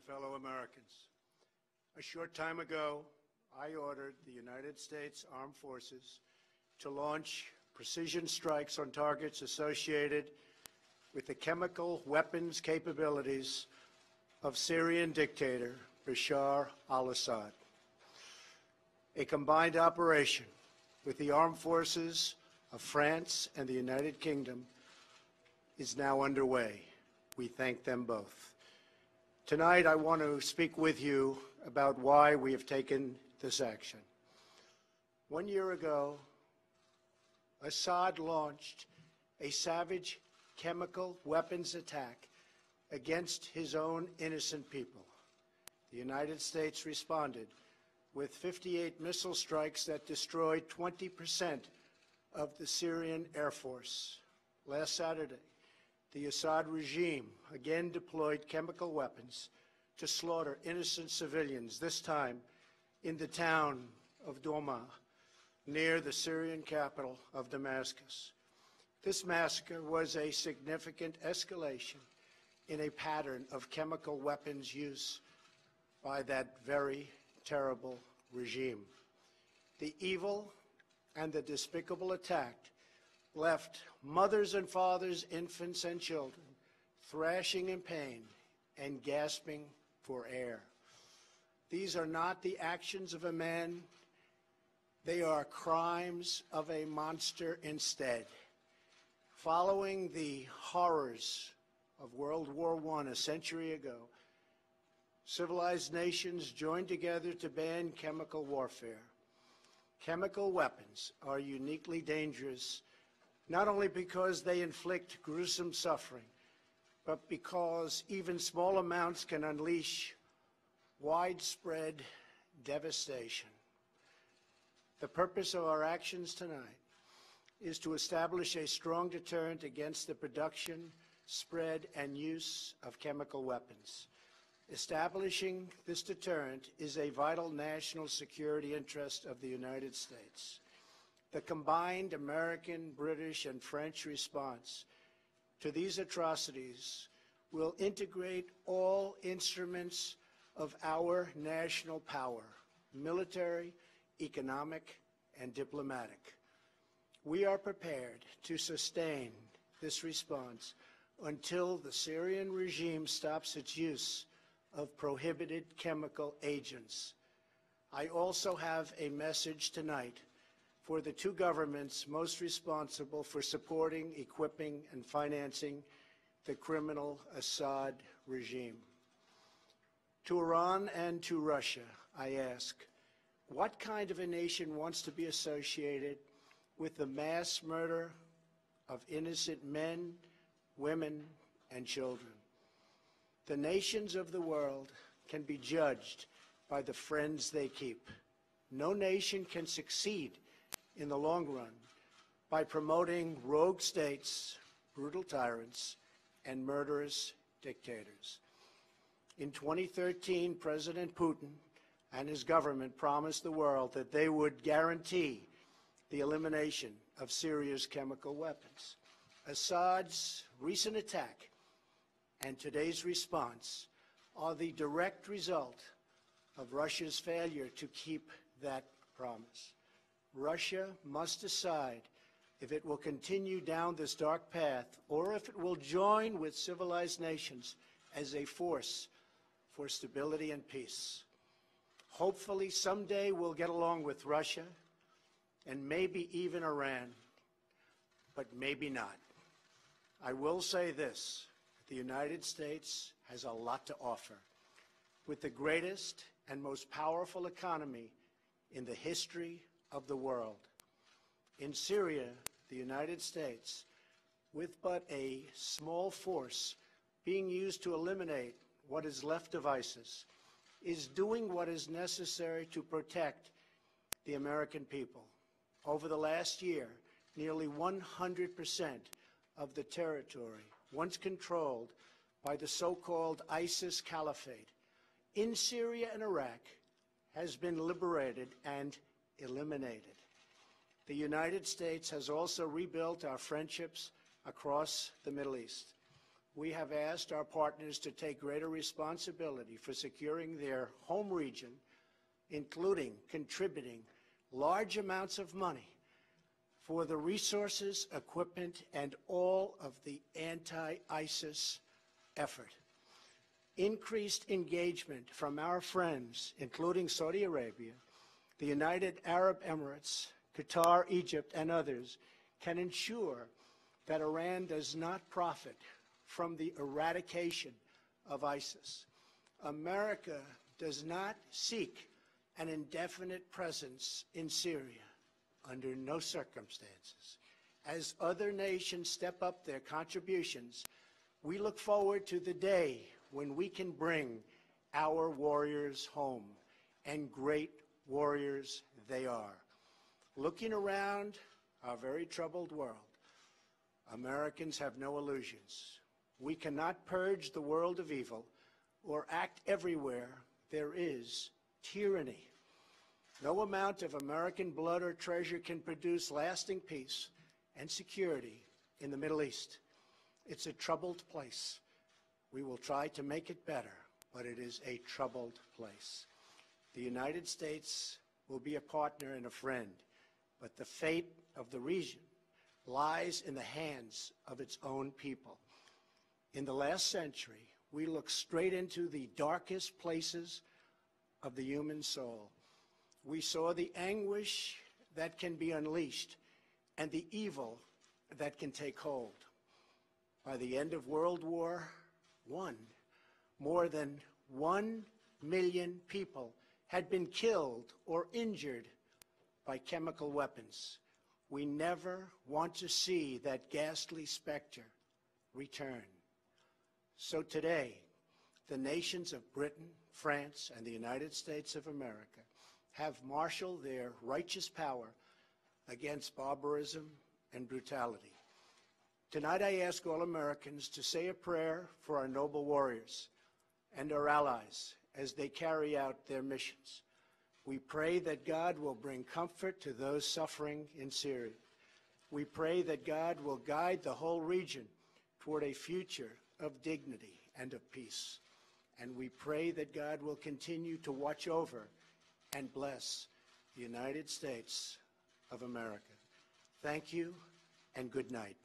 fellow Americans. A short time ago, I ordered the United States Armed Forces to launch precision strikes on targets associated with the chemical weapons capabilities of Syrian dictator Bashar al-Assad. A combined operation with the armed forces of France and the United Kingdom is now underway. We thank them both. Tonight, I want to speak with you about why we have taken this action. 1 year ago, Assad launched a savage chemical weapons attack against his own innocent people. The United States responded with 58 missile strikes that destroyed 20% of the Syrian Air Force. Last Saturday, the Assad regime again deployed chemical weapons to slaughter innocent civilians, this time in the town of Douma, near the Syrian capital of Damascus. This massacre was a significant escalation in a pattern of chemical weapons use by that very terrible regime. The evil and the despicable attack left mothers and fathers, infants and children thrashing in pain and gasping for air. These are not the actions of a man. They are crimes of a monster instead. Following the horrors of World War I a century ago, civilized nations joined together to ban chemical warfare. Chemical weapons are uniquely dangerous, not only because they inflict gruesome suffering, but because even small amounts can unleash widespread devastation. The purpose of our actions tonight is to establish a strong deterrent against the production, spread, and use of chemical weapons. Establishing this deterrent is a vital national security interest of the United States. The combined American, British, and French response to these atrocities will integrate all instruments of our national power, military, economic, and diplomatic. We are prepared to sustain this response until the Syrian regime stops its use of prohibited chemical agents. I also have a message tonight for the two governments most responsible for supporting, equipping, and financing the criminal Assad regime. To Iran and to Russia, I ask, what kind of a nation wants to be associated with the mass murder of innocent men, women, and children? The nations of the world can be judged by the friends they keep. No nation can succeed in the long run by promoting rogue states, brutal tyrants, and murderous dictators. In 2013, President Putin and his government promised the world that they would guarantee the elimination of Syria's chemical weapons. Assad's recent attack and today's response are the direct result of Russia's failure to keep that promise. Russia must decide if it will continue down this dark path or if it will join with civilized nations as a force for stability and peace. Hopefully, someday we'll get along with Russia and maybe even Iran, but maybe not. I will say this, the United States has a lot to offer. With the greatest and most powerful economy in the history of the world. In Syria, the United States, with but a small force being used to eliminate what is left of ISIS, is doing what is necessary to protect the American people. Over the last year, nearly 100% of the territory once controlled by the so-called ISIS Caliphate in Syria and Iraq has been liberated and eliminated. The United States has also rebuilt our friendships across the Middle East. we have asked our partners to take greater responsibility for securing their home region, including contributing large amounts of money for the resources, equipment, and all of the anti-ISIS effort. Increased engagement from our friends, including Saudi Arabia, the United Arab Emirates, Qatar, Egypt, and others, can ensure that Iran does not profit from the eradication of ISIS. America does not seek an indefinite presence in Syria under no circumstances. As other nations step up their contributions, we look forward to the day when we can bring our warriors home, and great warriors they are. Looking around our very troubled world, Americans have no illusions. We cannot purge the world of evil or act everywhere there is tyranny. No amount of American blood or treasure can produce lasting peace and security in the Middle East. It's a troubled place. We will try to make it better, but it is a troubled place. The United States will be a partner and a friend, but the fate of the region lies in the hands of its own people. In the last century, we looked straight into the darkest places of the human soul. We saw the anguish that can be unleashed and the evil that can take hold. By the end of World War I, more than 1 million people had been killed or injured by chemical weapons. We never want to see that ghastly specter return. So today, the nations of Britain, France, and the United States of America have marshaled their righteous power against barbarism and brutality. Tonight I ask all Americans to say a prayer for our noble warriors and our allies as they carry out their missions. We pray that God will bring comfort to those suffering in Syria. We pray that God will guide the whole region toward a future of dignity and of peace. And we pray that God will continue to watch over and bless the United States of America. Thank you and good night.